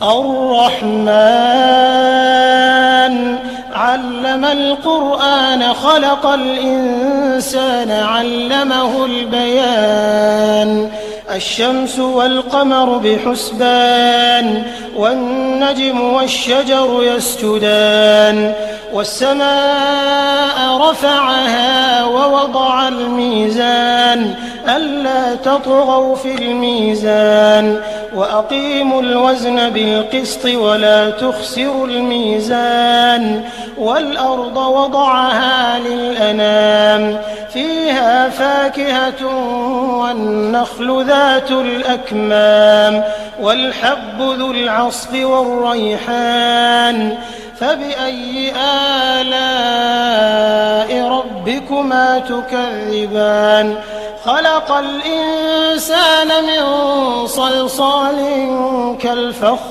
الرحمن علم القرآن خلق الإنسان علمه البيان الشمس والقمر بحسبان والنجم والشجر يسجدان والسماء رفعها ووضع الميزان ألا تطغوا في الميزان وأقيموا الوزن بالقسط ولا تخسروا الميزان والأرض وضعها للأنام فيها فاكهة والنخل ذات الأكمام والحب ذو العصف والريحان فبأي آلاء ربكما تكذبان خلق الإنسان من صلصال كالفخار